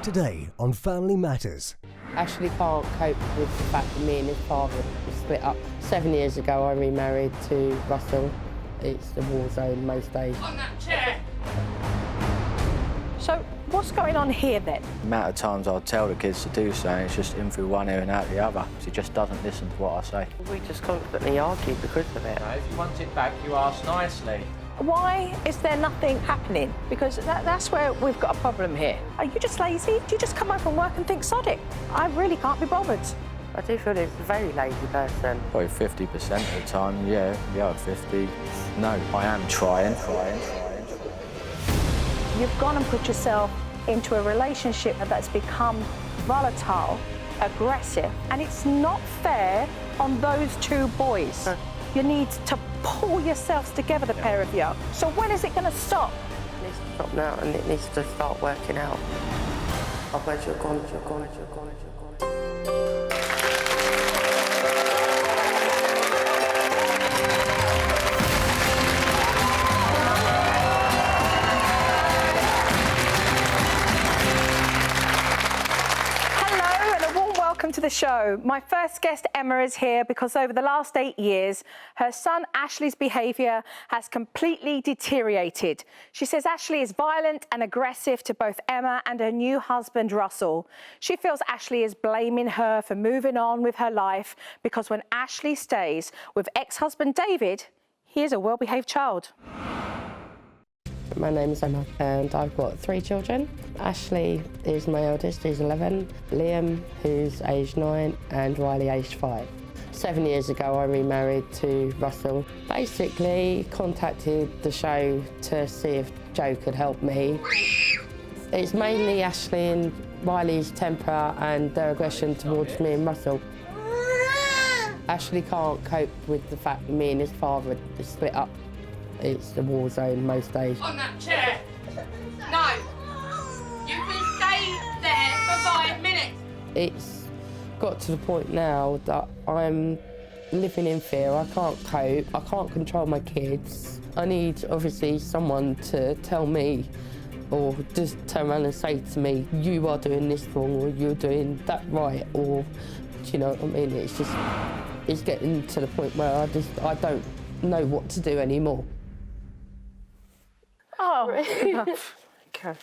Today on Family Matters. Ashley can't cope with the fact that me and his father were split up. 7 years ago I remarried to Russell. It's the war zone most days. On that chair! So what's going on here then? The amount of times I'll tell the kids to do so, and it's just in through one ear and out the other. He just doesn't listen to what I say. We just constantly argue because of it. If you want it back, you ask nicely. Why is there nothing happening? Because that's where we've got a problem here. Are you just lazy? Do you just come home from work and think, sod it? I really can't be bothered. I do feel he's a very lazy person. Probably 50% of the time, yeah, 50. No, I am trying. You've gone and put yourself into a relationship that's become volatile, aggressive, and it's not fair on those two boys. You need to pull yourselves together, the pair of you. So when is it going to stop? It needs to stop now and it needs to start working out. Otherwise you're gone. Welcome to the show. My first guest, Emma, is here because over the last 8 years, her son Ashley's behaviour has completely deteriorated. She says Ashley is violent and aggressive to both Emma and her new husband, Russell. She feels Ashley is blaming her for moving on with her life because when Ashley stays with ex-husband David, he is a well-behaved child. My name is Emma and I've got 3 children. Ashley is my eldest, he's 11. Liam, who's aged 9, and Riley, aged 5. 7 years ago I remarried to Russell. Basically contacted the show to see if Joe could help me. It's mainly Ashley and Riley's temper and their aggression towards me and Russell. Ashley can't cope with the fact that me and his father are split up. It's the war zone most days. On that chair! No! You can stay there for 5 minutes! It's got to the point now that I'm living in fear. I can't cope. I can't control my kids. I need, obviously, someone to tell me or just turn around and say to me, you are doing this wrong or you're doing that right, or, do you know what I mean? It's getting to the point where I don't know what to do anymore. Oh, okay.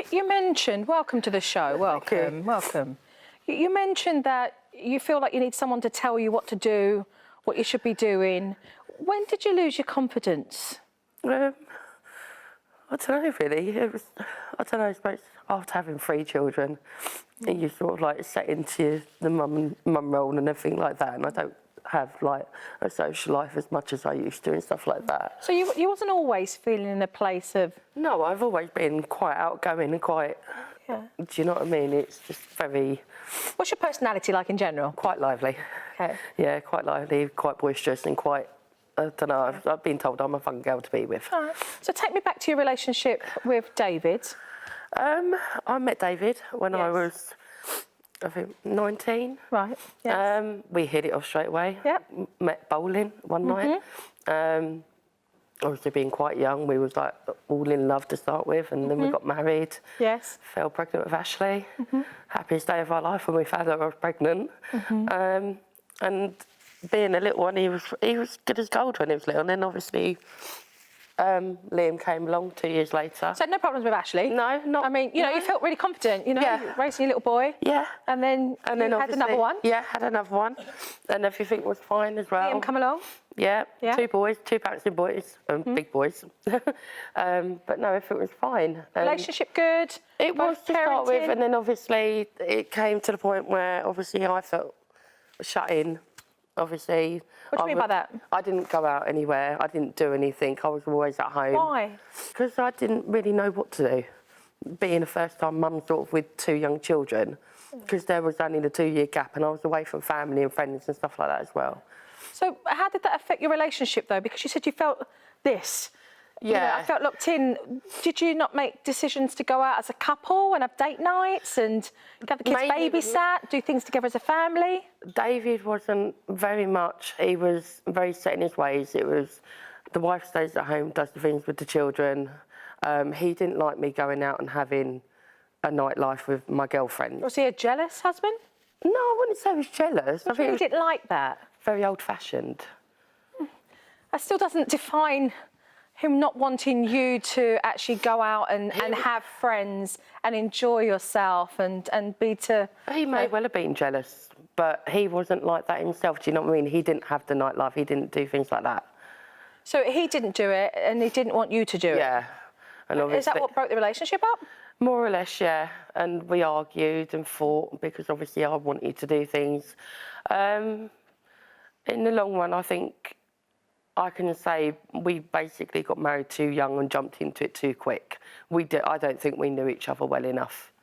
You mentioned, welcome to the show, welcome. You mentioned that you feel like you need someone to tell you what to do, what you should be doing. When did you lose your confidence? I don't know, really. I don't know, I suppose after having 3 children, you sort of like set into the mum role and everything like that, and I don't have like a social life as much as I used to and stuff like that. So you wasn't always feeling in a place of... No, I've always been quite outgoing and quite... Yeah. Do you know what I mean? It's just very... What's your personality like in general? Quite lively. Okay. Yeah, quite lively, quite boisterous and quite... I don't know, I've been told I'm a fun girl to be with. All right. So take me back to your relationship with David. I met David when I was... I think 19. Right, yes. We hit it off straight away. Yep. Met bowling one night. Obviously being quite young, we was like all in love to start with, and then we got married. Yes. Fell pregnant with Ashley. Happiest day of our life when we found out I was pregnant. And being a little one, he was good as gold when he was little, and then obviously Liam came along 2 years later. So no problems with Ashley? No, not... I mean, you know, you felt really confident, you know, raising your little boy. Yeah. And then you had another one. Yeah, had another one. And everything was fine as well. Liam come along? Yeah, 2 boys, 2 bouncing boys, big boys. But no, everything was fine. Relationship good? It was to start with, and then obviously it came to the point where obviously I felt shut in. Obviously... What do you mean by that? I didn't go out anywhere. I didn't do anything. I was always at home. Why? Because I didn't really know what to do. Being a first-time mum sort of with 2 young children, because there was only the 2-year gap and I was away from family and friends and stuff like that as well. So how did that affect your relationship, though? Because you said you felt this. Yeah. You know, I felt locked in. Did you not make decisions to go out as a couple and have date nights and have the kids babysat, do things together as a family? David wasn't very much. He was very set in his ways. It was the wife stays at home, does the things with the children. He didn't like me going out and having a nightlife with my girlfriend. Was he a jealous husband? No, I wouldn't say he was jealous. I I think he really was didn't like that. very old-fashioned. That still doesn't define him not wanting you to actually go out and have friends and enjoy yourself and be to... He may well have been jealous, but he wasn't like that himself. Do you know what I mean? He didn't have the nightlife. He didn't do things like that. So he didn't do it and he didn't want you to do it? Yeah. And obviously, is that what broke the relationship up? More or less, yeah. And we argued and fought because obviously I wanted to do things. In the long run, I think I can say we basically got married too young and jumped into it too quick. I don't think we knew each other well enough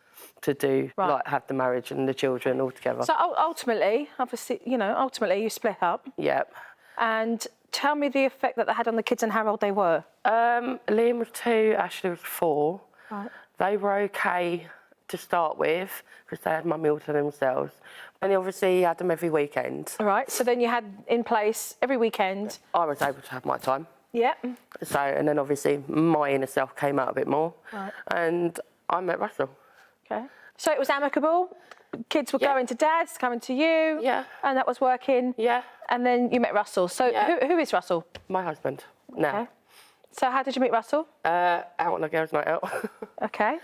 to do, like, have the marriage and the children all together. So ultimately, obviously, you know, ultimately you split up. Yep. And tell me the effect that they had on the kids and how old they were. Liam was 2, Ashley was 4. Right. They were okay to start with because they had mummy all to themselves. And obviously he had them every weekend. All right, so then you had in place every weekend. I was able to have my time. Yeah. So, and then obviously my inner self came out a bit more. Right. And I met Russell. Okay. So it was amicable. Kids were going to Dad's, coming to you. Yeah. And that was working. Yeah. And then you met Russell. So who is Russell? My husband. Now. Okay. So how did you meet Russell? Out on a girls' night out. Okay.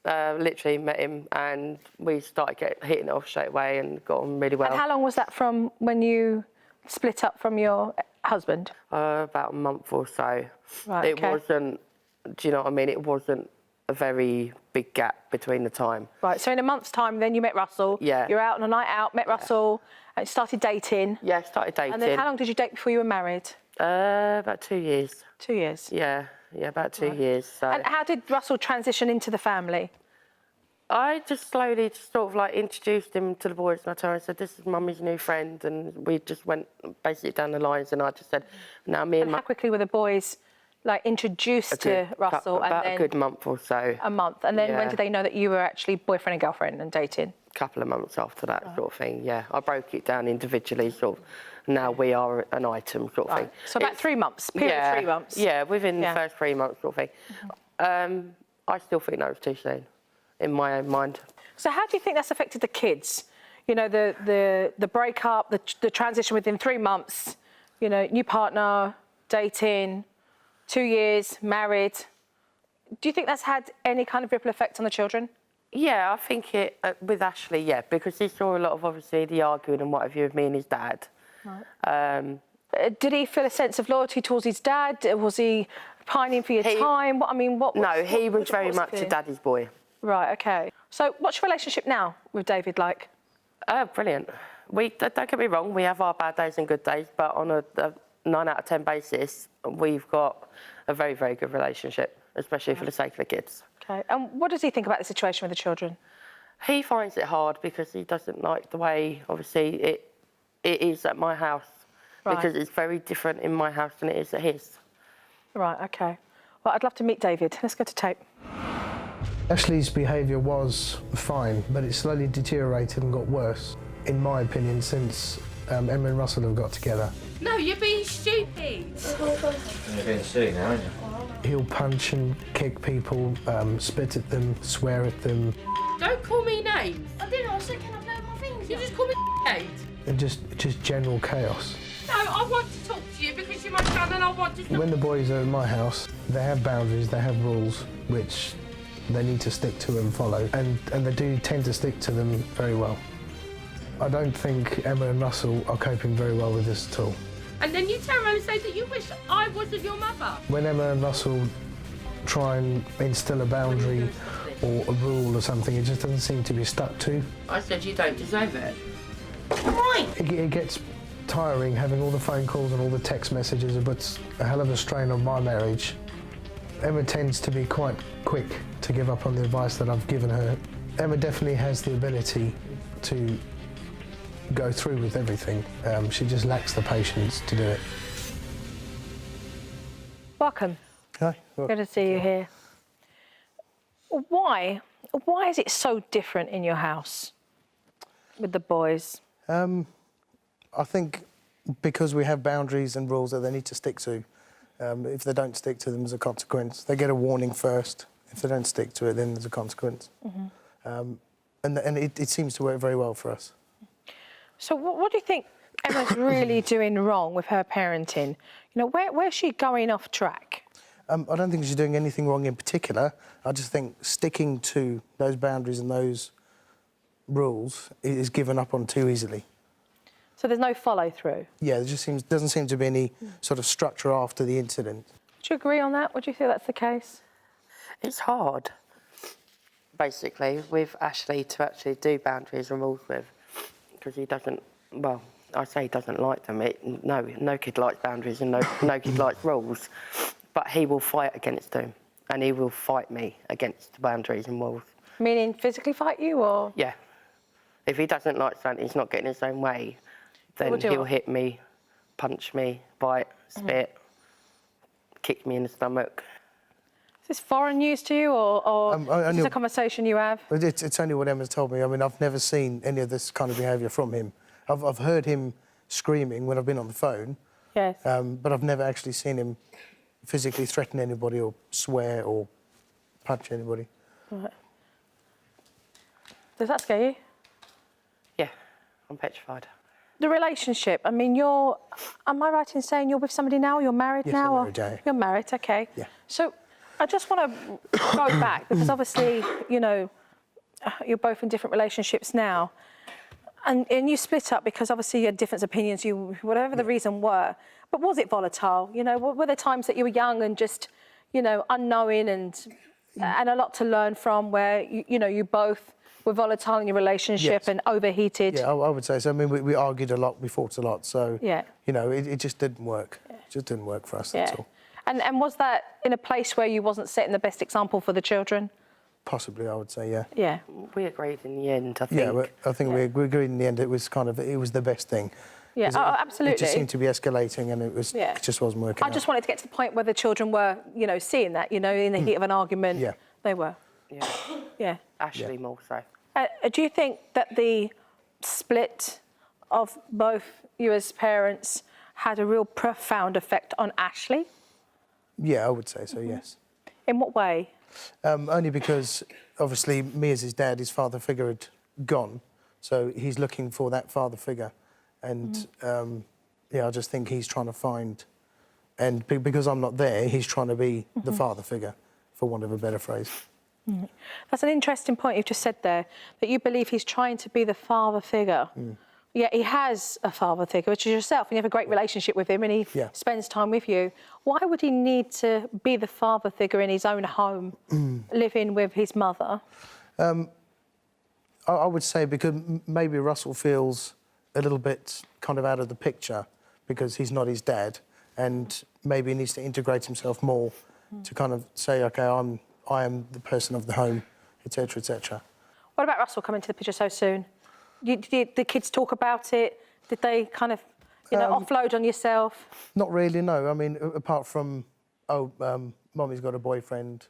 Literally met him and we started hitting it off straight away and got on really well. And how long was that from when you split up from your husband? About a month or so. Right, It wasn't, do you know what I mean? It wasn't a very big gap between the time. Right, so in a month's time then you met Russell. Yeah. You're out on a night out, met Russell, and started dating. Yeah, started dating. And then how long did you date before you were married? About 2 years. 2 years. Yeah, about 2 years. So. And how did Russell transition into the family? I just slowly sort of like introduced him to the boys and I told him, I said, this is Mummy's new friend, and we just went basically down the lines and I just said, now me and how quickly were the boys like introduced to Russell? About a good month or so. A month. And then when did they know that you were actually boyfriend and girlfriend and dating? A couple of months after that sort of thing, yeah. I broke it down individually, sort of. Now we are an item sort of thing. So about 3 months, period of 3 months. Yeah, within the first 3 months sort of thing. I still think that was too soon, in my own mind. So how do you think that's affected the kids? You know, the breakup, the transition within 3 months, you know, new partner, dating, 2 years, married. Do you think that's had any kind of ripple effect on the children? Yeah, I think it, with Ashley, yeah, because he saw a lot of, obviously, the arguing and what have you with me and his dad. Right. Did he feel a sense of loyalty towards his dad? Was he pining for your time? No, he was very much a daddy's boy. Right, OK. So what's your relationship now with David like? Brilliant. Don't get me wrong, we have our bad days and good days, but on a 9 out of 10 basis, we've got a very, very good relationship, especially for the sake of the kids. OK. And what does he think about the situation with the children? He finds it hard because he doesn't like the way, obviously, it is at my house. Right. Because it's very different in my house than it is at his. Right, OK. Well, I'd love to meet David. Let's go to tape. Ashley's behaviour was fine, but it slowly deteriorated and got worse, in my opinion, since Emma and Russell have got together. No, you're being stupid. You're being silly now, aren't you? He'll punch and kick people, spit at them, swear at them. Don't call me names. I didn't. I said, can I play with my things? You just call me names. And just general chaos. No, I want to talk to you because you're my son and I want to talk. When the boys are at my house, they have boundaries, they have rules, which they need to stick to and follow, and they do tend to stick to them very well. I don't think Emma and Russell are coping very well with this at all. And then you turn around and say that you wish I wasn't your mother. When Emma and Russell try and instill a boundary or a rule or something, it just doesn't seem to be stuck to. I said you don't deserve it. Right. It gets tiring having all the phone calls and all the text messages. It puts a hell of a strain on my marriage. Emma tends to be quite quick to give up on the advice that I've given her. Emma definitely has the ability to go through with everything. She just lacks the patience to do it. Welcome. Hi. Good to see you here. Why is it so different in your house with the boys? I think because we have boundaries and rules that they need to stick to. If they don't stick to them as a consequence, they get a warning first, If they don't stick to it, then there's a consequence. And it seems to work very well for us. So what do you think Emma's really doing wrong with her parenting? You know, where's she going off track? I don't think she's doing anything wrong in particular. I just think sticking to those boundaries and those rules is given up on too easily. So there's no follow-through? Yeah, there just doesn't seem to be any sort of structure after the incident. Do you agree on that? Would you feel that's the case? It's hard, basically, with Ashley to actually do boundaries and rules with, because he doesn't, well, I say he doesn't like them. No kid likes boundaries and no kid likes rules, but he will fight against them, and he will fight me against the boundaries and rules. Meaning physically fight you, or...? Yeah. If he doesn't like something, he's not getting his own way, then he'll hit me, punch me, bite, spit, kick me in the stomach. Is this foreign news to you, or is this a conversation you have? It's only what Emma's told me. I mean, I've never seen any of this kind of behaviour from him. I've heard him screaming when I've been on the phone. Yes. But I've never actually seen him physically threaten anybody or swear or punch anybody. Right. Does that scare you? Yeah, I'm petrified. The relationship, I mean, am I right in saying you're with somebody now, you're married Yes, now? I'm married, yeah. You're married, okay. Yeah. So I just want to go back, because obviously, you know, you're both in different relationships now. And you split up because obviously you had different opinions, whatever the reason were. But was it volatile? You know, were there times that you were young and just, you know, unknowing and a lot to learn from, where, you know, you both were volatile in your relationship and overheated? Yeah, I would say so. I mean, we argued a lot, we fought a lot, so, you know, it just didn't work. It just didn't work for us, that's all. And was that in a place where you wasn't setting the best example for the children? Possibly, I would say, yeah. Yeah. We agreed in the end, I think. Yeah, I think we agreed in the end it was the best thing. Yeah, absolutely. It just seemed to be escalating, and it just wasn't working I just wanted to get to the point where the children were, you know, seeing that, you know, in the heat of an argument. Yeah. They were. Yeah. Yeah. Ashley more so. Do you think that the split of both you as parents had a real profound effect on Ashley? Yeah, I would say so, yes. In what way? Only because, obviously, me as his dad, his father figure had gone, so he's looking for that father figure. And, yeah, I just think he's trying to find... And because I'm not there, he's trying to be the father figure, for want of a better phrase. That's an interesting point you've just said there, that you believe he's trying to be the father figure. Yeah, he has a father figure, which is yourself, and you have a great relationship with him, and he spends time with you. Why would he need to be the father figure in his own home, living with his mother? I would say because maybe Russell feels a little bit kind of out of the picture because he's not his dad, and maybe he needs to integrate himself more to kind of say, OK, I am the person of the home, etc., etc. What about Russell coming to the picture so soon? Did the kids talk about it? Did they kind of, you know, offload on yourself? Not really, no. I mean, apart from, Mummy's got a boyfriend,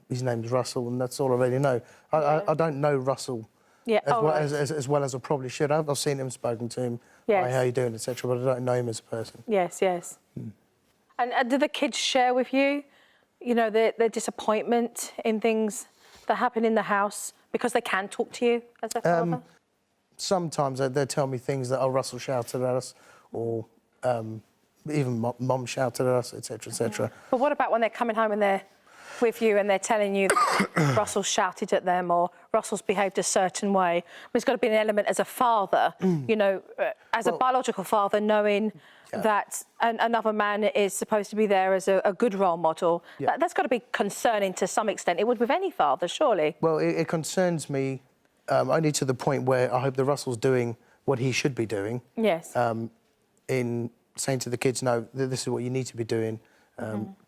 his name's Russell, and that's all I really know. I don't know Russell as well as I probably should have. I've seen him, spoken to him, hi, how you doing, etc., but I don't know him as a person. Yes, yes. And do the kids share with you, you know, their disappointment in things that happen in the house because they can talk to you as their father? Sometimes they'll tell me things that, Russell shouted at us, or even Mum shouted at us, etc., etc. But what about when they're coming home and they're with you and they're telling you that Russell shouted at them or Russell's behaved a certain way? There's got to be an element as a father, you know, as a biological father, knowing that another man is supposed to be there as a good role model. That's got to be concerning to some extent. It would with any father, surely. Well, it concerns me only to the point where I hope that Russell's doing what he should be doing. Yes. In saying to the kids, no, this is what you need to be doing.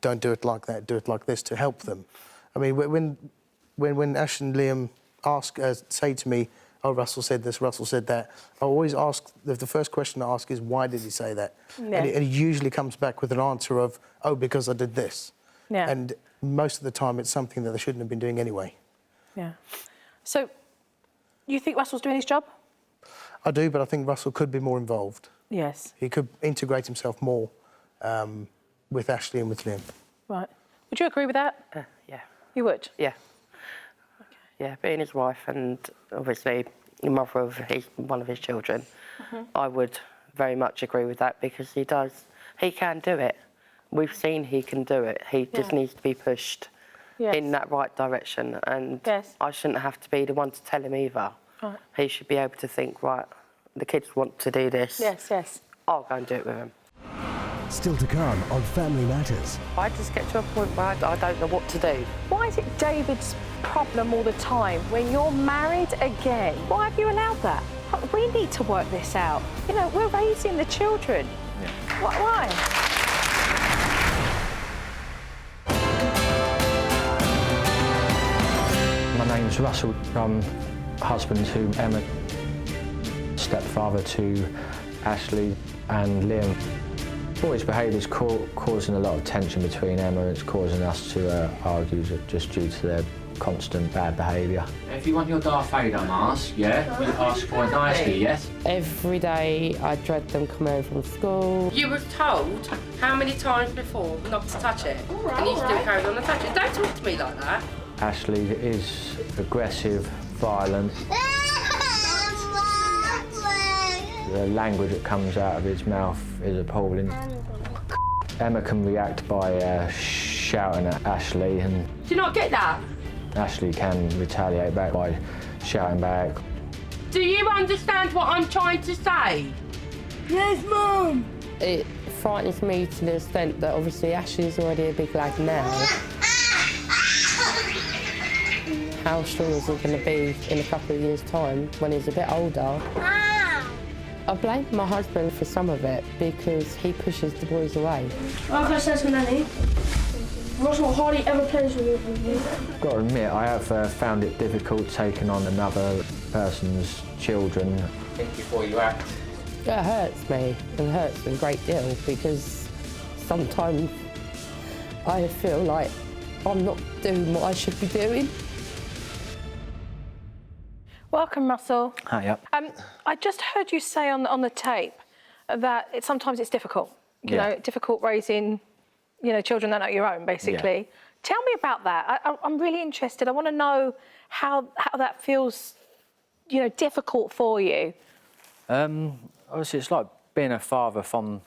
Don't do it like that, do it like this, to help them. I mean, when Ash and Liam say to me, oh, Russell said this, Russell said that, I always ask, the first question I ask is, why did he say that? And it usually comes back with an answer of, oh, because I did this. And most of the time it's something that they shouldn't have been doing anyway. Yeah. So, you think Russell's doing his job? I do, but I think Russell could be more involved. Yes. He could integrate himself more with Ashley and with Liam. Right. Would you agree with that? Yeah. You would? Yeah. Okay. Yeah, being his wife and obviously the mother of one of his children, I would very much agree with that because he can do it. We've seen he can do it. He just needs to be pushed in that right direction, and I shouldn't have to be the one to tell him either. Right. He should be able to think, right, the kids want to do this. Yes. I'll go and do it with him. Still to come on Family Matters. I just get to a point where I don't know what to do. Why is it David's problem all the time when you're married again? Why have you allowed that? We need to work this out. You know, we're raising the children. Yeah. Why? My name's Russell. I'm husband to Emma, stepfather to Ashley and Liam. Boy's behaviour is causing a lot of tension between Emma, and it's causing us to argue just due to their constant bad behaviour. If you want your Darth Vader mask, you ask for it nicely, yes? Every day I dread them coming home from school. You were told how many times before not to touch it, and you still carried on to touch it. Don't talk to me like that. Ashley is aggressive, violent. The language that comes out of his mouth is appalling. Emma can react by shouting at Ashley, and Do you not get that? Ashley can retaliate back by shouting back. Do you understand what I'm trying to say? Yes, Mum. It frightens me to the extent that obviously Ashley's already a big lad now. How strong is he going to be in a couple of years' time when he's a bit older? I blame my husband for some of it because he pushes the boys away. Like I said to Nanny, Russell hardly ever plays with me. I've got to admit, I have found it difficult taking on another person's children. Think before you act. It hurts me and hurts a great deal because sometimes I feel like I'm not doing what I should be doing. Welcome, Russell. Hi, I just heard you say on the tape that sometimes it's difficult. You know, difficult raising, children that are not your own, basically. Yeah. Tell me about that. I'm really interested. I want to know how that feels, difficult for you. Obviously, it's like being a father from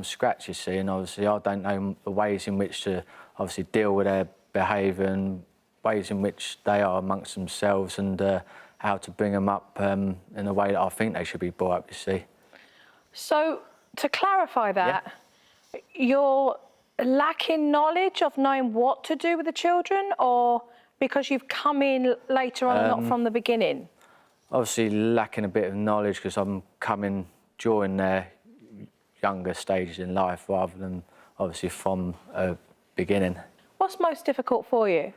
scratch, you see, and obviously I don't know the ways in which to obviously deal with their behaviour and ways in which they are amongst themselves, and how to bring them up in a way that I think they should be brought up, you see. So, to clarify that, you're lacking knowledge of knowing what to do with the children, or because you've come in later on and not from the beginning? Obviously lacking a bit of knowledge because I'm coming during their younger stages in life rather than obviously from a beginning. What's most difficult for you?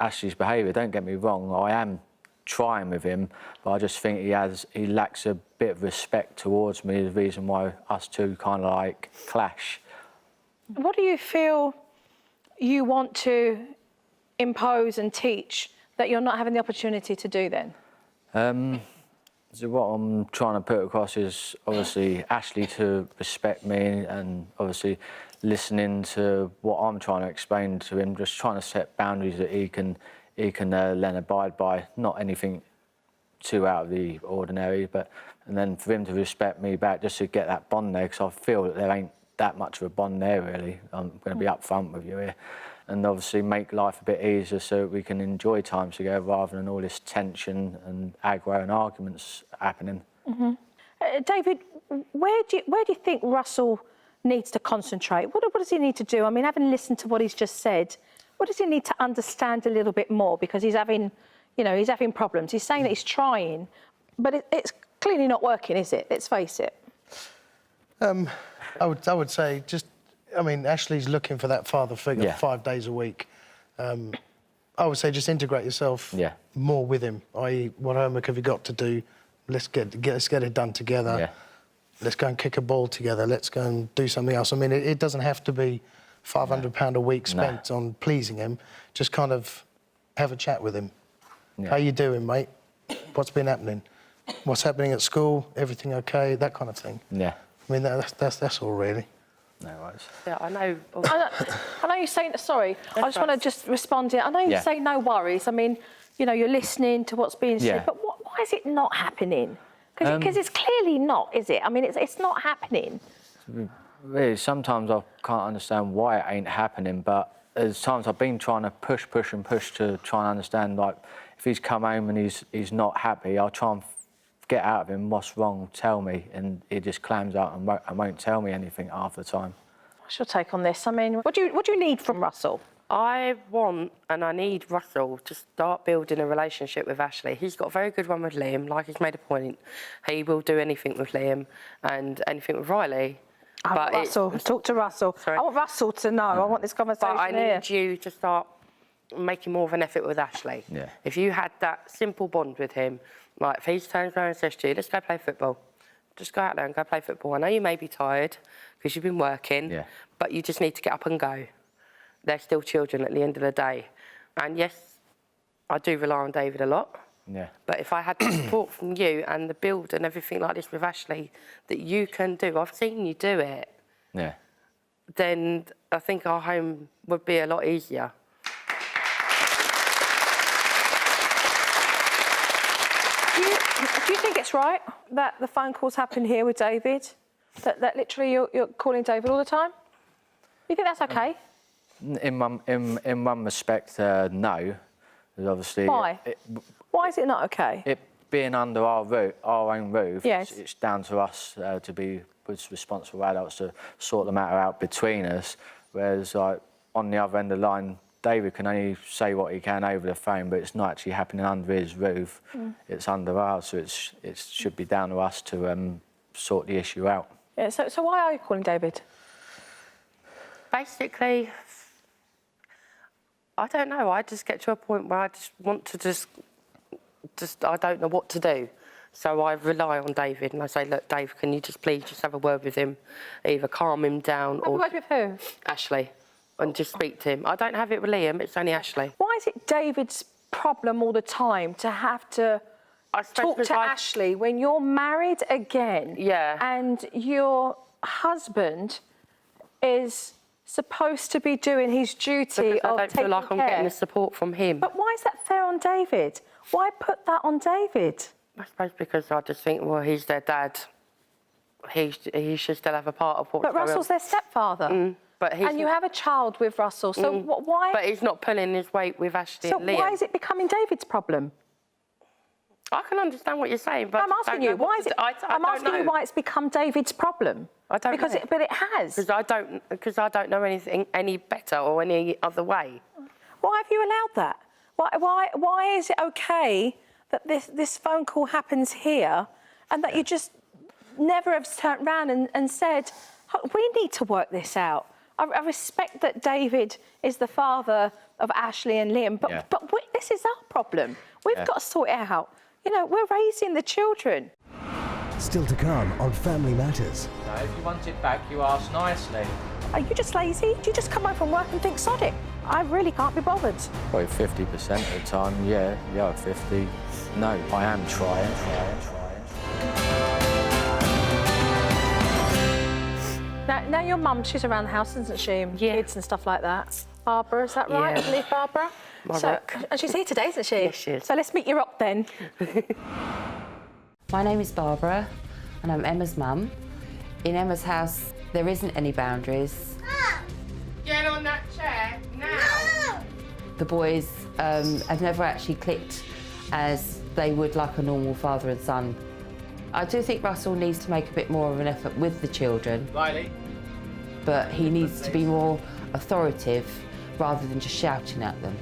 Ashley's behaviour, don't get me wrong, I am trying with him, but I just think he lacks a bit of respect towards me, the reason why us two kind of like clash. What do you feel you want to impose and teach that you're not having the opportunity to do then? So what I'm trying to put across is obviously Ashley to respect me, and obviously listening to what I'm trying to explain to him, just trying to set boundaries that he can then abide by, not anything too out of the ordinary, and then for him to respect me back, just to get that bond there, because I feel that there ain't that much of a bond there really. I'm going to be upfront with you here, and obviously make life a bit easier so we can enjoy time together rather than all this tension and aggro and arguments happening. Mm-hmm. David, where do you think Russell needs to concentrate? What does he need to do? I mean, having listened to what he's just said, what does he need to understand a little bit more? Because he's having problems. He's saying that he's trying, but it's clearly not working, is it? Let's face it. I would say Ashley's looking for that father figure 5 days a week. I would say just integrate yourself more with him, i.e. what homework have you got to do? Let's get it done together. Yeah. Let's go and kick a ball together. Let's go and do something else. I mean, it doesn't have to be £500 a week spent on pleasing him. Just kind of have a chat with him. Yeah. How you doing, mate? What's been happening? What's happening at school? Everything okay? That kind of thing. Yeah. I mean, that's all really. No worries. Yeah, I know. I know you're saying, sorry, I just want to just respond to it. I know you Yeah. say no worries. I mean, you know, you're listening to what's being said, Yeah. but why is it not happening? Because it's clearly not, is it? I mean, it's not happening. Really, sometimes I can't understand why it ain't happening, but there's times I've been trying to push to try and understand, like, if he's come home and he's not happy, I'll try and get out of him what's wrong, tell me, and he just clams out and won't tell me anything half the time. What's your take on this? I mean, what do you need from Russell? I want and I need Russell to start building a relationship with Ashley. He's got a very good one with Liam, like he's made a point. He will do anything with Liam and anything with Riley. But Russell, talk to Russell. Sorry? I want Russell to know. I want this conversation But I here. need you to start making more of an effort with Ashley. Yeah. If you had that simple bond with him, like if he turns around and says to you, let's go play football, just go out there and go play football. I know you may be tired because you've been working, but you just need to get up and go. They're still children at the end of the day. And yes, I do rely on David a lot. Yeah. But if I had the support from you and the build and everything like this with Ashley that you can do, I've seen you do it, Yeah. then I think our home would be a lot easier. Do you think it's right that the phone calls happen here with David? That literally you're calling David all the time? You think that's okay? In one respect, no. Because obviously... Why? Why is it not okay? It being under our own roof, yes. it's down to us to be responsible adults to sort the matter out between us. Whereas, like, on the other end of the line, David can only say what he can over the phone, but it's not actually happening under his roof. It's under ours, so it should be down to us to sort the issue out. Yeah. So why are you calling David? Basically, I don't know. I just get to a point where I just want to just I don't know what to do. So I rely on David and I say, look, Dave, can you please have a word with him? Either calm him down Have a word with who? Ashley, and just speak to him. I don't have it with Liam, it's only Ashley. Why is it David's problem all the time to have to talk to Ashley when you're married again? Yeah. And your husband is supposed to be doing his duty Because of I don't feel like I'm getting the support from him. But why is that fair on David? Why put that on David? I suppose because I just think, well, he's their dad. He should still have a part of what's But going on. Russell's their stepfather. But and you have a child with Russell, so why... But he's not pulling his weight with Ashley and Liam. So why is it becoming David's problem? I can understand what you're saying, but I'm asking you, why is it... I'm asking you why it's become David's problem. I don't know. But it has. Because I don't know anything any better or any other way. Why have you allowed that? Why is it okay that this phone call happens here and that you just never have turned around and said, oh, we need to work this out? I respect that David is the father of Ashley and Liam, but this is our problem. We've got to sort it out. You know, we're raising the children. Still to come on Family Matters. No, if you want it back, you ask nicely. Are you just lazy? Do you just come home from work and think, sod it? I really can't be bothered. Probably 50% of the time, yeah, 50. No, I am trying. Now your mum, she's around the house, isn't she? And kids and stuff like that. Barbara, is that right? Yeah. I believe Barbara. And she's here today, isn't she? Yes, she is. So let's meet you up then. My name is Barbara and I'm Emma's mum. In Emma's house, there isn't any boundaries. Get on that chair now. The boys have never actually clicked as they would like a normal father and son. I do think Russell needs to make a bit more of an effort with the children. Riley. But he needs to be more authoritative rather than just shouting at them.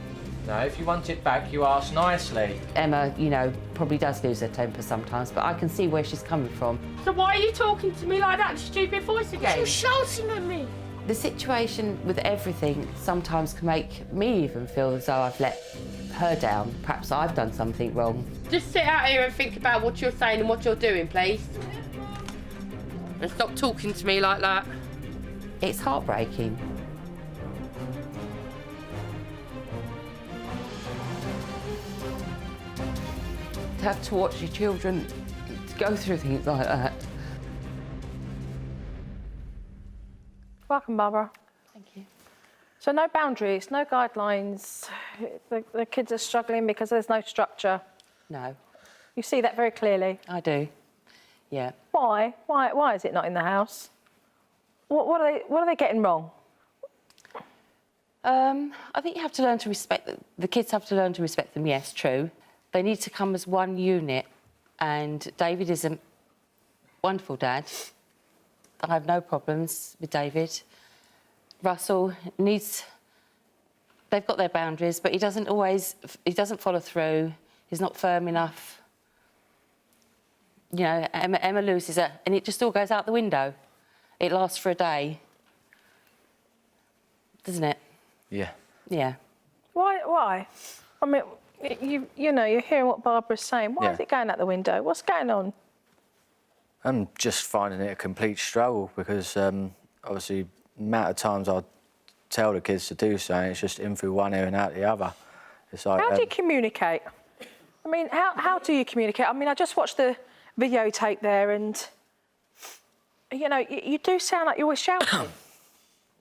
No, if you want it back, you ask nicely. Emma, you know, probably does lose her temper sometimes, but I can see where she's coming from. So why are you talking to me like that, stupid voice again? You're shouting at me. The situation with everything sometimes can make me even feel as though I've let her down. Perhaps I've done something wrong. Just sit out here and think about what you're saying and what you're doing, please. And stop talking to me like that. It's heartbreaking. To have to watch your children go through things like that. Welcome, Barbara. Thank you. So no boundaries, no guidelines. The kids are struggling because there's no structure. No, You see that very clearly. I do. Yeah. Why? Why is it not in the house? What are they getting wrong? I think you have to learn to respect the kids have to learn to respect them. Yes, true. They need to come as one unit, and David is a wonderful dad. I have no problems with David. Russell needs. They've got their boundaries, but he doesn't follow through. He's not firm enough. You know, Emma loses it, and it just all goes out the window. It lasts for a day, doesn't it? Yeah. Yeah. Why? I mean, you know, you're hearing what Barbara's saying. Why is it going out the window? What's going on? I'm just finding it a complete struggle because obviously the amount of times I tell the kids to do something, it's just in through one ear and out the other. It's like, How do you communicate? I mean, how do you communicate? I mean, I just watched the videotape there, and you know, you do sound like you're always shouting.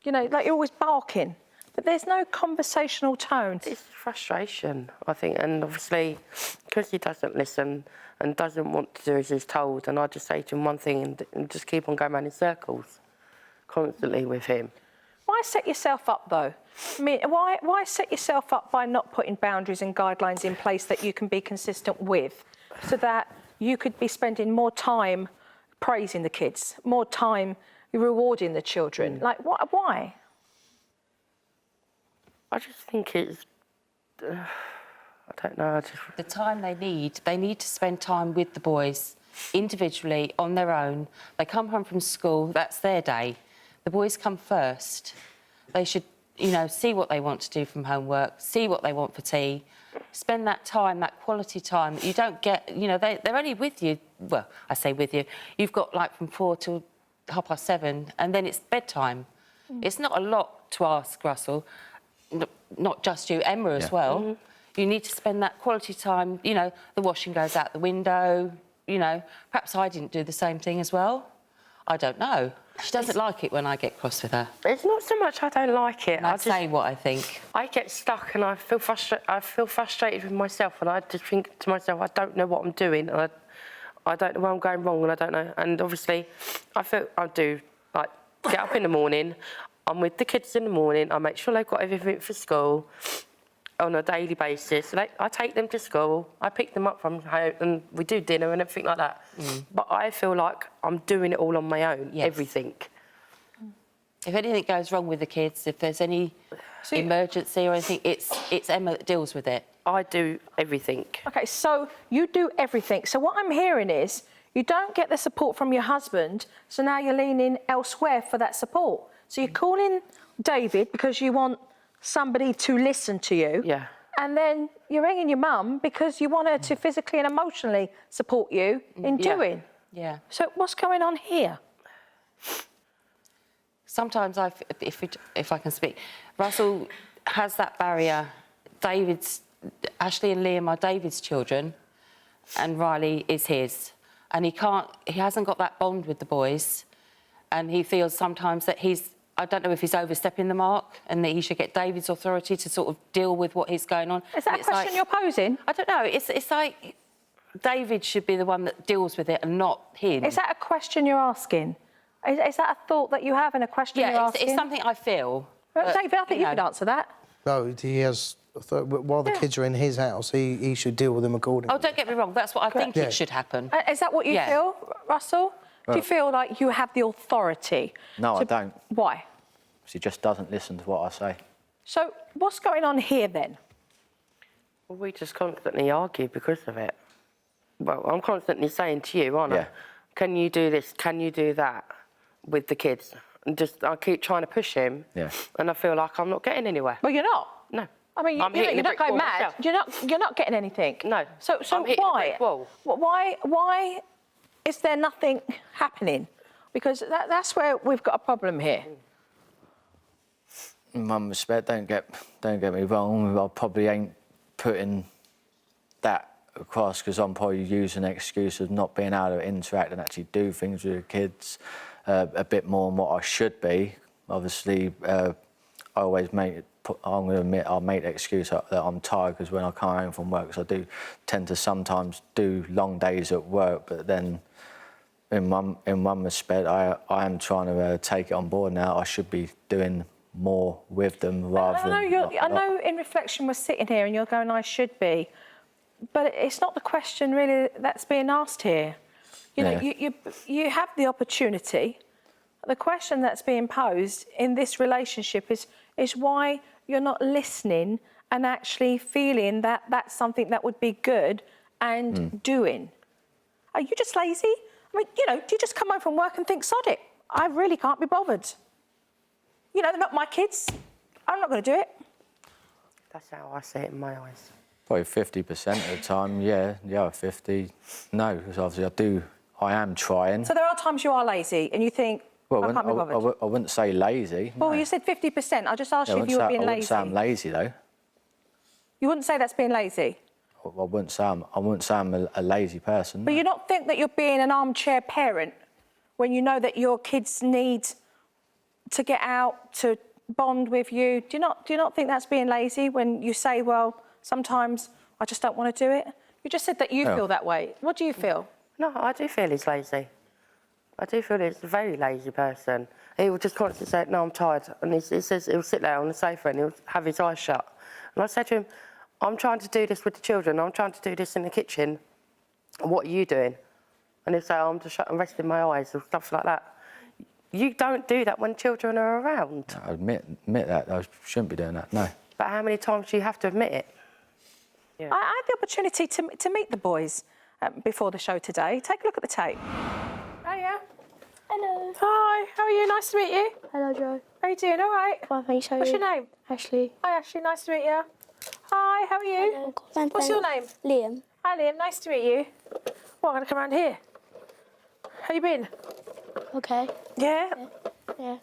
You know, like you're always barking. But there's no conversational tone. It's frustration, I think, and obviously because he doesn't listen and doesn't want to do as he's told, and I just say to him one thing and just keep on going around in circles constantly with him. Why set yourself up, though? I mean, why set yourself up by not putting boundaries and guidelines in place that you can be consistent with, so that you could be spending more time praising the kids, more time rewarding the children? Like, why? I just think it's... I don't know. The time they need to spend time with the boys individually, on their own. They come home from school, that's their day. The boys come first. They should, you know, see what they want to do from homework, see what they want for tea, spend that time, that quality time that you don't get, you know, they're only with you, well, I say with you, you've got like from 4 till 7:30, and then it's bedtime. It's not a lot to ask, Russell. Not just you, Emma as well. You need to spend that quality time, you know, the washing goes out the window, you know. Perhaps I didn't do the same thing as well. I don't know. She doesn't like it when I get cross with her. It's not so much I don't like it. I say what I think. I get stuck and I feel frustrated with myself, and I just think to myself, I don't know what I'm doing, and I don't know where I'm going wrong, and I don't know. And obviously, I do, like, get up in the morning, I'm with the kids in the morning, I make sure they've got everything for school on a daily basis. I take them to school, I pick them up from home, and we do dinner and everything like that. But I feel like I'm doing it all on my own, everything. If anything goes wrong with the kids, if there's any emergency or anything, it's Emma that deals with it. I do everything. OK, so you do everything. So what I'm hearing is you don't get the support from your husband, so now you're leaning elsewhere for that support. So you're calling David because you want somebody to listen to you. Yeah. And then you're ringing your mum because you want her to physically and emotionally support you in doing. Yeah. So what's going on here? Sometimes if I can speak, Russell has that barrier. Ashley and Liam are David's children, and Riley is his. And he hasn't got that bond with the boys, and he feels sometimes that I don't know if he's overstepping the mark and that he should get David's authority to sort of deal with what is going on. Is that a question you're posing? I don't know. It's like David should be the one that deals with it and not him. Is that a question you're asking? Is that a thought that you have and a question you're asking? It's something I feel. Well, David, I think you could answer that. No, he has... While the kids are in his house, he should deal with them accordingly. Oh, don't get me wrong. That's what I think it should happen. Is that what you feel, Russell? Do you feel like you have the authority? No, I don't. Why? Because he just doesn't listen to what I say. So what's going on here then? Well, we just constantly argue because of it. Well, I'm constantly saying to you, aren't I? Can you do this? Can you do that with the kids? And I keep trying to push him. Yeah. And I feel like I'm not getting anywhere. Well, you're not. No. I mean, you're not going mad. You're not getting anything. No. So why? Why is there nothing happening? Because that's where we've got a problem here. Mum, respect, don't get me wrong. I probably ain't putting that across because I'm probably using an excuse of not being able to interact and actually do things with the kids a bit more than what I should be. Obviously, I always I'm going to admit, I'll make the excuse that I'm tired because when I come home from work, 'cause I do tend to sometimes do long days at work, but then in one respect, I am trying to take it on board now. I should be doing more with them rather than... I know in reflection we're sitting here and you're going, I should be, but it's not the question really that's being asked here. You know, you have the opportunity. The question that's being posed in this relationship is why you're not listening and actually feeling that that's something that would be good and doing. Are you just lazy? I mean, you know, do you just come home from work and think, sod it, I really can't be bothered? You know, they're not my kids. I'm not going to do it. That's how I see it in my eyes. Probably 50% of the time, yeah. The other 50, no, because obviously I am trying. So there are times you are lazy and you think, well, I can't be bothered. I wouldn't say lazy. Well, no. You said 50%. I just asked you if you were being lazy. I wouldn't say I'm lazy, though. You wouldn't say that's being lazy? I wouldn't say I'm a lazy person. But you don't think that you're being an armchair parent when you know that your kids need to get out, to bond with you? Do you not think that's being lazy when you say, well, sometimes I just don't want to do it? You just said that you feel that way. What do you feel? No, I do feel he's lazy. I do feel he's a very lazy person. He will just constantly say, no, I'm tired. And he says he'll sit there on the sofa and he'll have his eyes shut. And I said to him, I'm trying to do this with the children. I'm trying to do this in the kitchen. What are you doing? And he'll say, I'm just resting my eyes or stuff like that. You don't do that when children are around. I admit that. I shouldn't be doing that, no. But how many times do you have to admit it? Yeah. I had the opportunity to meet the boys before the show today. Take a look at the tape. Oh, yeah. Hello. Hi, how are you? Nice to meet you. Hello, Joe. How are you doing? All right. Well, thanks. How are What's you? your name? Ashley. Hi, Ashley. Nice to meet you. Hi, how are you? Hello. What's your name? Liam. Hi, Liam. Nice to meet you. Well, I'm going to come around here. How you been? Okay. Yeah? Yeah.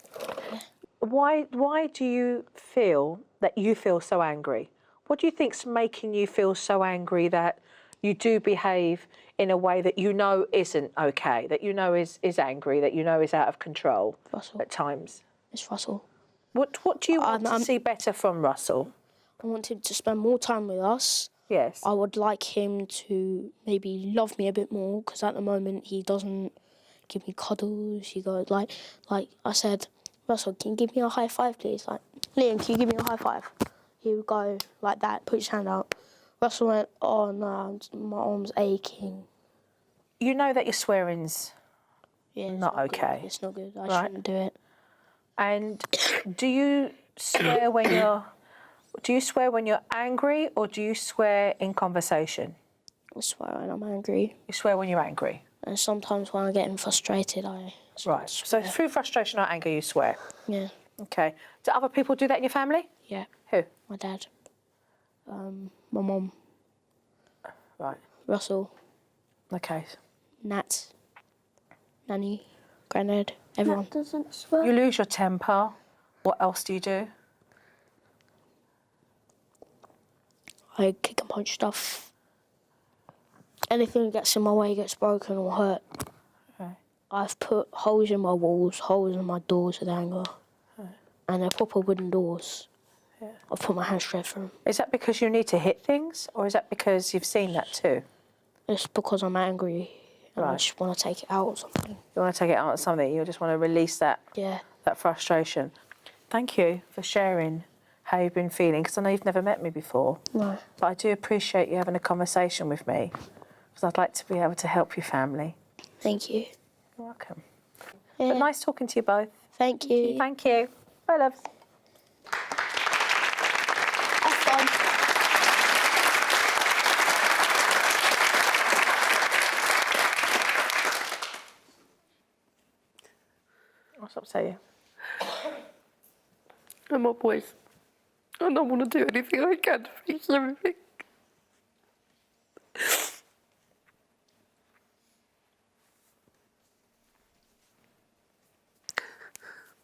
Why do you feel that you feel so angry? What do you think's making you feel so angry that you do behave in a way that you know isn't okay, that you know is angry, that you know is out of control Russell. at times? It's Russell. What do you want to see better from Russell? I want him to spend more time with us. Yes. I would like him to maybe love me a bit more, because at the moment he doesn't give me cuddles. He goes like I said, Russell, can you give me a high five, please? Like, Liam, can you give me a high five? He would go like that, put his hand out. Russell went, oh no, my arm's aching. You know that your swearing's not okay. Good. It's not good. I shouldn't do it. And do you swear when you're angry, or do you swear in conversation? I swear when I'm angry. You swear when you're angry? And sometimes when I'm getting frustrated, I Right. So through frustration or anger, you swear? Yeah. Okay. Do other people do that in your family? Yeah. Who? My dad. My mum. Right. Russell. Okay. Nat. Nanny. Granddad. Everyone. Nat doesn't swear. You lose your temper. What else do you do? I kick and punch stuff. Anything that gets in my way gets broken or hurt. Okay. I've put holes in my walls, holes in my doors with anger. Okay. And they're proper wooden doors. Yeah. I've put my hand straight through them. Is that because you need to hit things, or is that because you've seen that too? It's because I'm angry and I just want to take it out or something. You want to take it out on something, you just want to release that, that frustration. Thank you for sharing how you've been feeling, because I know you've never met me before. No. But I do appreciate you having a conversation with me, because I'd like to be able to help your family. Thank you. You're welcome. Yeah. But nice talking to you both. Thank you. Thank you. Bye, loves. Have fun. What's up to you? And my boys, I don't want to do anything I can to fix everything.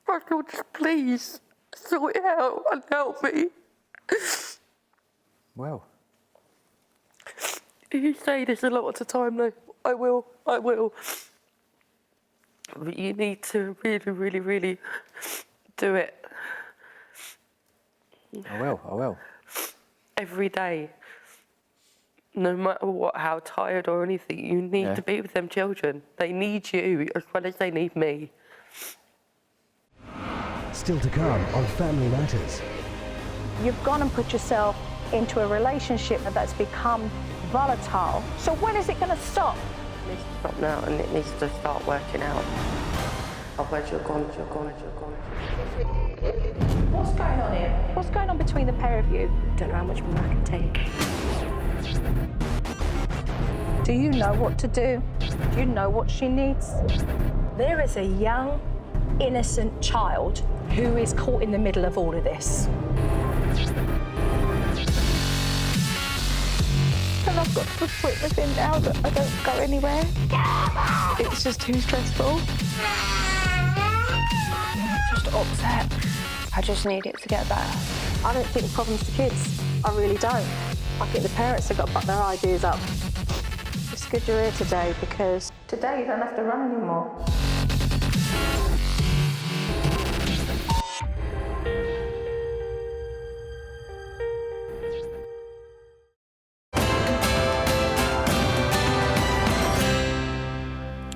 Russell, just please sort it out and help me. Well. You say this a lot of the time, though. I will. But you need to really, really, really do it. I will. Every day. No matter what, how tired or anything, you need to be with them children. They need you as well as they need me. Still to come on Family Matters. You've gone and put yourself into a relationship that's become volatile. So when is it going to stop? It needs to stop now and it needs to start working out. Otherwise you're gone. What's going on here? What's going on between the pair of you? Don't know how much more I can take. Do you know what to do? Do you know what she needs? There is a young, innocent child who is caught in the middle of all of this. And I've got to the point with him now that I don't go anywhere. It's just too stressful. Just upset. I just need it to get better. I don't think the problem's the kids. I really don't. I think the parents have got to put their ideas up. It's good you're here today because today you don't have to run anymore.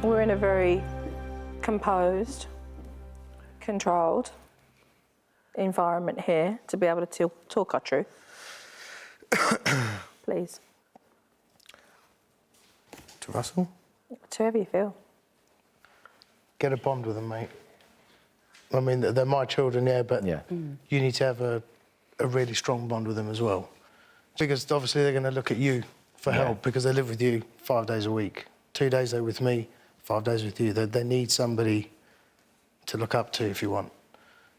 We're in a very composed, controlled environment here to be able to talk our truth. Please. To Russell? Whatever you feel. Get a bond with them, mate. I mean, they're my children, yeah, but you need to have a really strong bond with them as well. Because obviously they're going to look at you for help because they live with you 5 days a week. 2 days they're with me, 5 days with you. They need somebody to look up to if you want.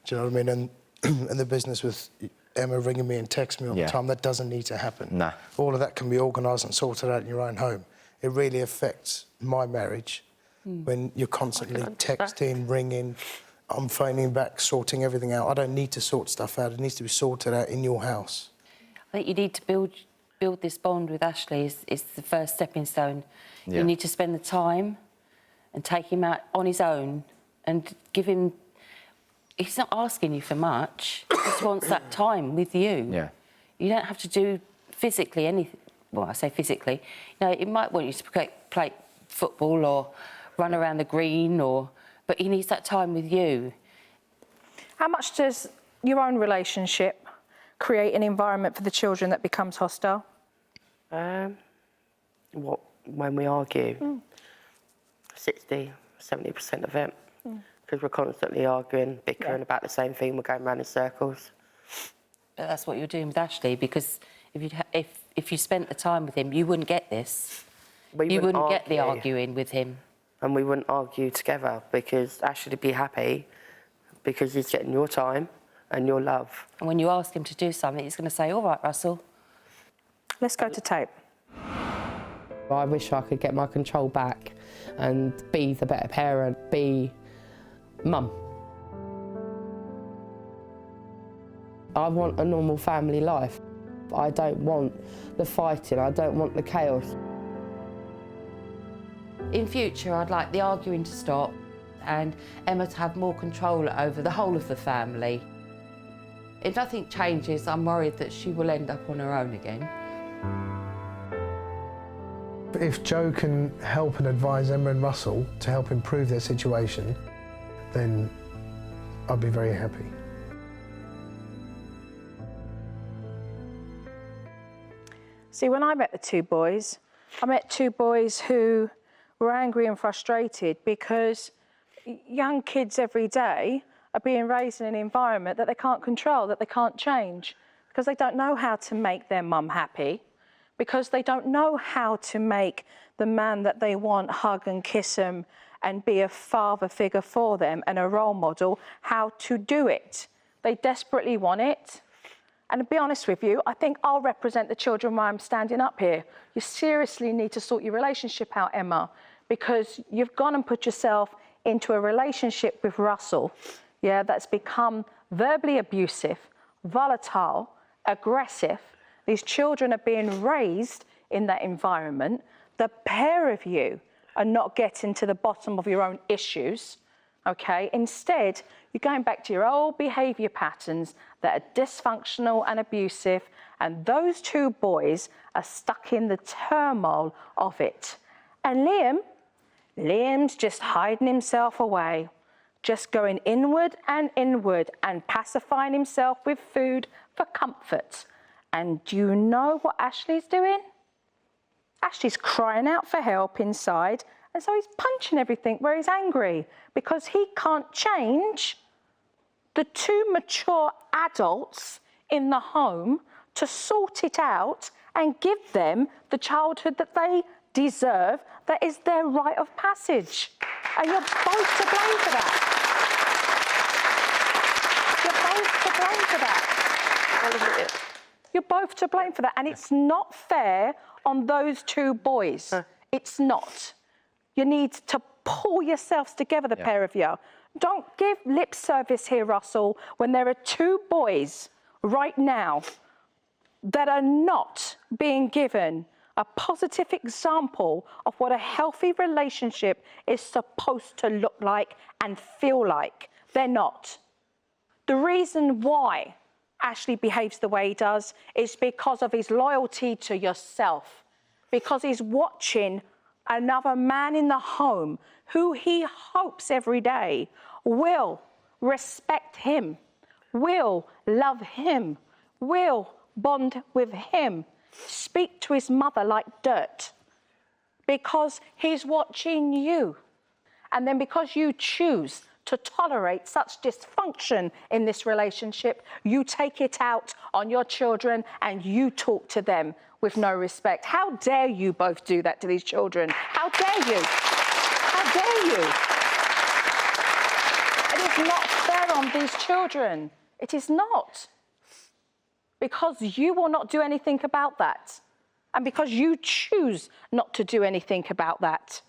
Do you know what I mean? And the business with Emma ringing me and texting me all the time, that doesn't need to happen. No. All of that can be organised and sorted out in your own home. It really affects my marriage when you're constantly texting, ringing, I'm phoning back, sorting everything out. I don't need to sort stuff out. It needs to be sorted out in your house. I think you need to build this bond with Ashley. It's the first stepping stone. Yeah. You need to spend the time and take him out on his own and give him... He's not asking you for much. He just wants that time with you. Yeah. You don't have to do physically anything. Well, I say physically. You know, he might want you to play football or run around the green, but he needs that time with you. How much does your own relationship create an environment for the children that becomes hostile? When we argue, 60-70% of it. Because we're constantly arguing, bickering about the same thing, we're going round in circles. But that's what you're doing with Ashley, because if you spent the time with him, you wouldn't get this. You wouldn't get the arguing with him. And we wouldn't argue together because Ashley would be happy because he's getting your time and your love. And when you ask him to do something, he's going to say, all right, Russell. Let's go to tape. I wish I could get my control back and be the better parent, be mum. I want a normal family life. I don't want the fighting, I don't want the chaos. In future, I'd like the arguing to stop and Emma to have more control over the whole of the family. If nothing changes, I'm worried that she will end up on her own again. If Joe can help and advise Emma and Russell to help improve their situation, then I'll be very happy. See, when I met the two boys, I met two boys who were angry and frustrated because young kids every day are being raised in an environment that they can't control, that they can't change, because they don't know how to make their mum happy, because they don't know how to make the man that they want hug and kiss them and be a father figure for them and a role model, how to do it. They desperately want it. And to be honest with you, I think I'll represent the children while I'm standing up here. You seriously need to sort your relationship out, Emma, because you've gone and put yourself into a relationship with Russell, that's become verbally abusive, volatile, aggressive. These children are being raised in that environment. The pair of you are not getting to the bottom of your own issues. okay? Instead, you're going back to your old behaviour patterns that are dysfunctional and abusive, and those two boys are stuck in the turmoil of it. And Liam's just hiding himself away, just going inward and pacifying himself with food for comfort. And do you know what Ashley's doing? Ashley's crying out for help inside, and so he's punching everything where he's angry because he can't change the two mature adults in the home to sort it out and give them the childhood that they deserve, that is their rite of passage. And you're both to blame for that. You're both to blame for that. You're both to blame for that. And it's not fair on those two boys. It's not. You need to pull yourselves together, the pair of you. Don't give lip service here, Russell, when there are two boys right now that are not being given a positive example of what a healthy relationship is supposed to look like and feel like. They're not. The reason why Ashley behaves the way he does is because of his loyalty to yourself, because he's watching another man in the home who he hopes every day will respect him, will love him, will bond with him, speak to his mother like dirt, because he's watching you. And then because you choose to tolerate such dysfunction in this relationship, you take it out on your children and you talk to them with no respect. How dare you both do that to these children? How dare you? How dare you? It is not fair on these children. It is not. Because you will not do anything about that. And because you choose not to do anything about that.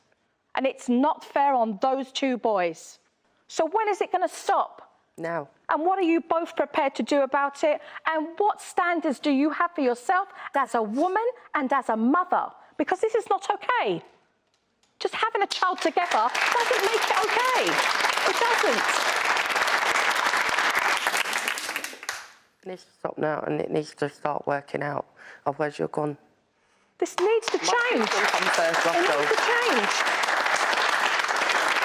And it's not fair on those two boys. So when is it going to stop? Now. And what are you both prepared to do about it? And what standards do you have for yourself as a woman and as a mother? Because this is not okay. Just having a child together doesn't make it okay. It doesn't. It needs to stop now, and it needs to start working out. Otherwise, you're gone. This needs to change. Come first, It needs to change.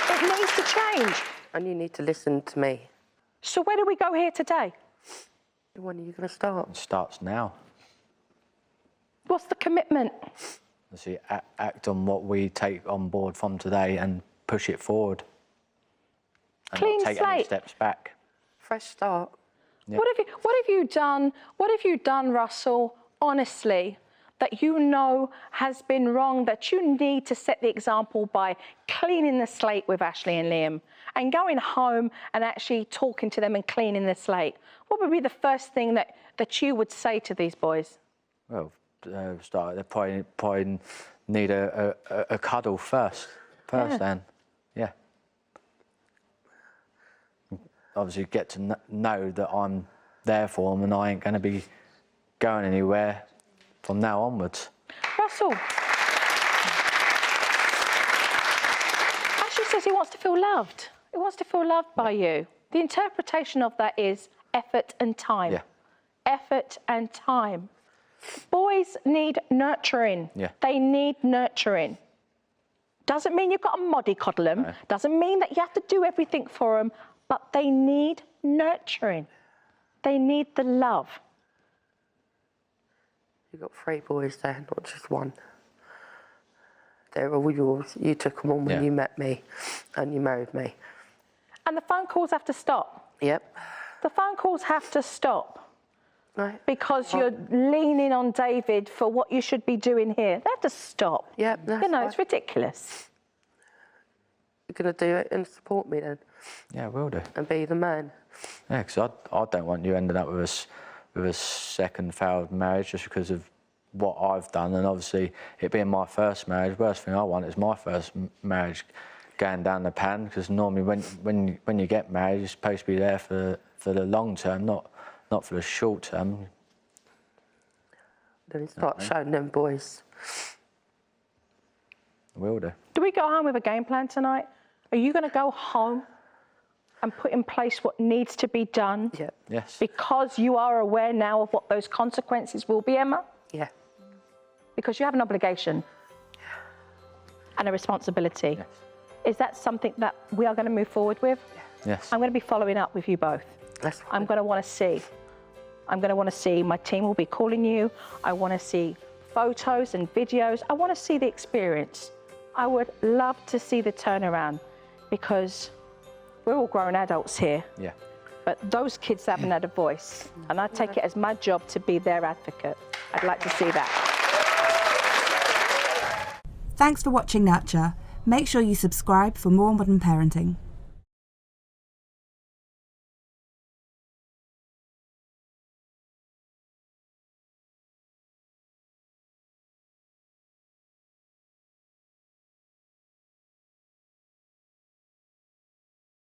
It needs to change. And you need to listen to me. So where do we go here today? When are you going to start? It starts now. What's the commitment? See, act on what we take on board from today and push it forward. And Clean not take any slate. steps back. Fresh start. Yeah. What have you done, Russell, honestly, that you know has been wrong, that you need to set the example by cleaning the slate with Ashley and Liam and going home and actually talking to them and cleaning the slate? What would be the first thing that you would say to these boys? Well, they probably need a cuddle first then. Yeah. Obviously get to know that I'm there for them and I ain't going to be going anywhere from now onwards. Russell. Ashley says he wants to feel loved. He wants to feel loved by you. The interpretation of that is effort and time. Yeah. Effort and time. Boys need nurturing. Yeah. They need nurturing. Doesn't mean you've got to mollycoddle them. No. Doesn't mean that you have to do everything for them. But they need nurturing. They need the love. You've got 3 boys there, not just one. They're all yours. You took them on when you met me and you married me. And the phone calls have to stop. Yep. The phone calls have to stop. Right. Because you're leaning on David for what you should be doing here. They have to stop. Yep, that's You know, fine. it's ridiculous. You're going to do it and support me then Yeah, will do. and be the man. Yeah, because I don't want you ending up with a second failed marriage just because of what I've done, and obviously it being my first marriage. Worst thing I want is my first marriage going down the pan, because normally when you get married, you're supposed to be there for the long term, not for the short term. Then start showing them boys. Will do. Do we go home with a game plan tonight? Are you going to go home and put in place what needs to be done? Yeah. Yes. Because you are aware now of what those consequences will be, Emma? Yeah. Because you have an obligation and a responsibility. Yes. Is that something that we are going to move forward with? Yes. I'm going to be following up with you both. That's I'm going to want to see. I'm going to want to see. My team will be calling you. I want to see photos and videos. I want to see the experience. I would love to see the turnaround because we're all grown adults here. Yeah. But those kids haven't had a voice. And I take it as my job to be their advocate. I'd like to see that. Thanks for watching Nurture. Make sure you subscribe for more modern parenting.